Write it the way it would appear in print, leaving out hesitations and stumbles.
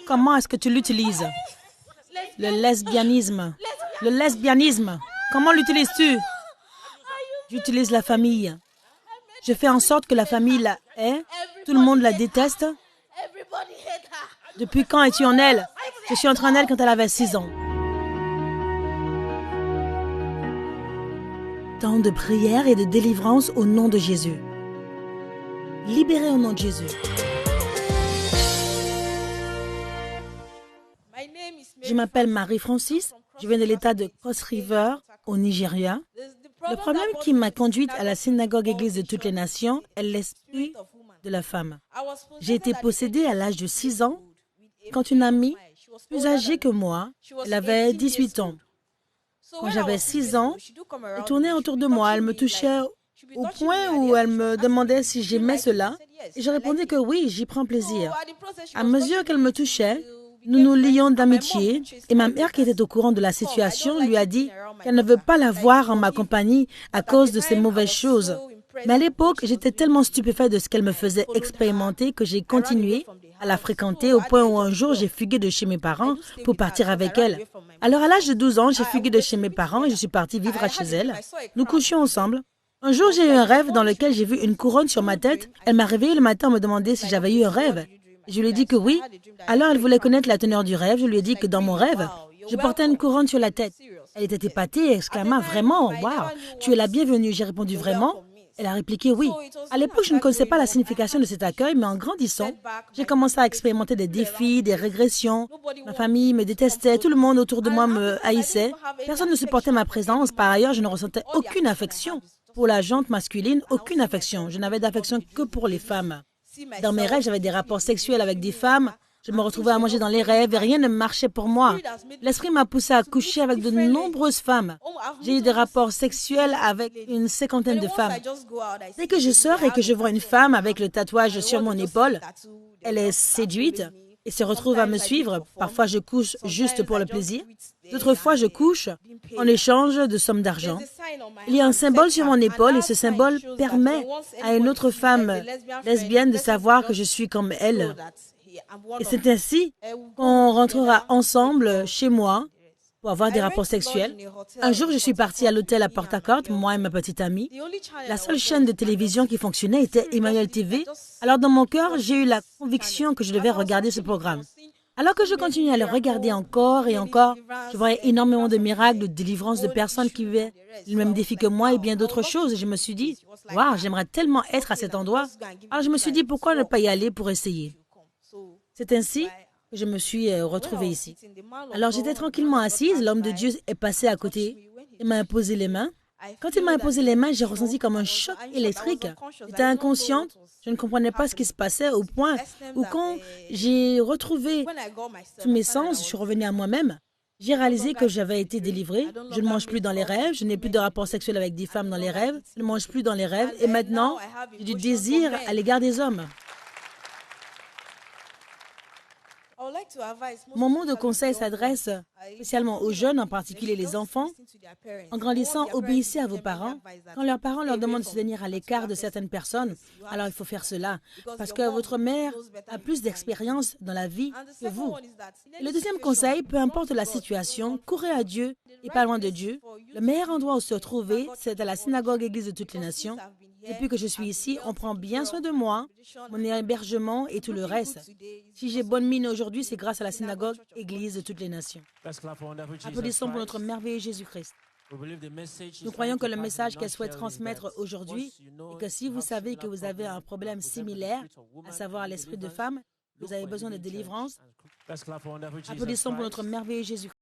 Comment est-ce que tu l'utilises? Le lesbianisme. Le lesbianisme. Comment l'utilises-tu? J'utilise la famille. Je fais en sorte que la famille la hait. Tout le monde la déteste. Depuis quand es-tu en elle? Je suis entrée en elle quand elle avait 6 ans. Temps de prière et de délivrance au nom de Jésus. Libéré au nom de Jésus. Je m'appelle Marie-Francis. Je viens de l'État de Cross River, au Nigeria. Le problème qui m'a conduite à la synagogue Église de toutes les nations est l'esprit de la femme. J'ai été possédée à l'âge de 6 ans quand une amie, plus âgée que moi, elle avait 18 ans. Quand j'avais 6 ans, elle tournait autour de moi, elle me touchait au point où elle me demandait si j'aimais cela. Et je répondais que oui, j'y prends plaisir. À mesure qu'elle me touchait, nous nous lions d'amitié et ma mère, qui était au courant de la situation, lui a dit qu'elle ne veut pas la voir en ma compagnie à cause de ces mauvaises choses. Mais à l'époque, j'étais tellement stupéfaite de ce qu'elle me faisait expérimenter que j'ai continué à la fréquenter au point où un jour j'ai fugué de chez mes parents pour partir avec elle. Alors à l'âge de 12 ans, j'ai fugué de chez mes parents et je suis partie vivre chez elle. Nous couchions ensemble. Un jour, j'ai eu un rêve dans lequel j'ai vu une couronne sur ma tête. Elle m'a réveillée le matin en me demandant si j'avais eu un rêve. Je lui ai dit que oui. Alors elle voulait connaître la teneur du rêve. Je lui ai dit que dans mon rêve, je portais une couronne sur la tête. Elle était épatée et exclama « Vraiment, waouh, tu es la bienvenue ». J'ai répondu « Vraiment ». Elle a répliqué « Oui ». À l'époque, je ne connaissais pas la signification de cet accueil, mais en grandissant, j'ai commencé à expérimenter des défis, des régressions. Ma famille me détestait, tout le monde autour de moi me haïssait. Personne ne supportait ma présence. Par ailleurs, je ne ressentais aucune affection pour la gente masculine, aucune affection. Je n'avais d'affection que pour les femmes. Dans mes rêves, j'avais des rapports sexuels avec des femmes. Je me retrouvais à manger dans les rêves et rien ne marchait pour moi. L'esprit m'a poussé à coucher avec de nombreuses femmes. J'ai eu des rapports sexuels avec une 50aine de femmes. Dès que je sors et que je vois une femme avec le tatouage sur mon épaule, elle est séduite et se retrouve à me suivre. Parfois, je couche juste pour le plaisir. D'autres fois, je couche en échange de sommes d'argent. Il y a un symbole sur mon épaule et ce symbole permet à une autre femme lesbienne de savoir que je suis comme elle. Et c'est ainsi qu'on rentrera ensemble chez moi pour avoir des rapports sexuels. Un jour, je suis partie à l'hôtel à Port-Harcourt, moi et ma petite amie. La seule chaîne de télévision qui fonctionnait était Emmanuel TV. Alors dans mon cœur, j'ai eu la conviction que je devais regarder ce programme. Alors que je continuais à le regarder encore et encore, je voyais énormément de miracles, de délivrances de personnes qui vivaient le même défi que moi et bien d'autres choses. Et je me suis dit, waouh, j'aimerais tellement être à cet endroit. Alors je me suis dit, pourquoi ne pas y aller pour essayer? C'est ainsi que je me suis retrouvée ici. Alors j'étais tranquillement assise, l'homme de Dieu est passé à côté et m'a imposé les mains. Quand il m'a imposé les mains, j'ai ressenti comme un choc électrique. J'étais inconsciente, je ne comprenais pas ce qui se passait au point où quand j'ai retrouvé tous mes sens, je suis revenue à moi-même. J'ai réalisé que j'avais été délivrée. Je ne mange plus dans les rêves, je n'ai plus de rapport sexuel avec des femmes dans les rêves, je ne mange plus dans les rêves et maintenant, j'ai du désir à l'égard des hommes. Mon mot de conseil s'adresse spécialement aux jeunes, en particulier les enfants. En grandissant, obéissez à vos parents. Quand leurs parents leur demandent de se tenir à l'écart de certaines personnes, alors il faut faire cela, parce que votre mère a plus d'expérience dans la vie que vous. Et le deuxième conseil, peu importe la situation, courez à Dieu et pas loin de Dieu. Le meilleur endroit où se trouver, c'est à la synagogue Église de toutes les nations. Depuis que je suis ici, on prend bien soin de moi, mon hébergement et tout le reste. Si j'ai bonne mine aujourd'hui, c'est grâce à la synagogue Église de toutes les nations. Applaudissons pour notre merveilleux Jésus-Christ. Nous croyons que le message qu'elle souhaite transmettre aujourd'hui est que si vous savez que vous avez un problème similaire, à savoir l'esprit de femme, vous avez besoin de délivrance, applaudissons pour notre merveilleux Jésus-Christ.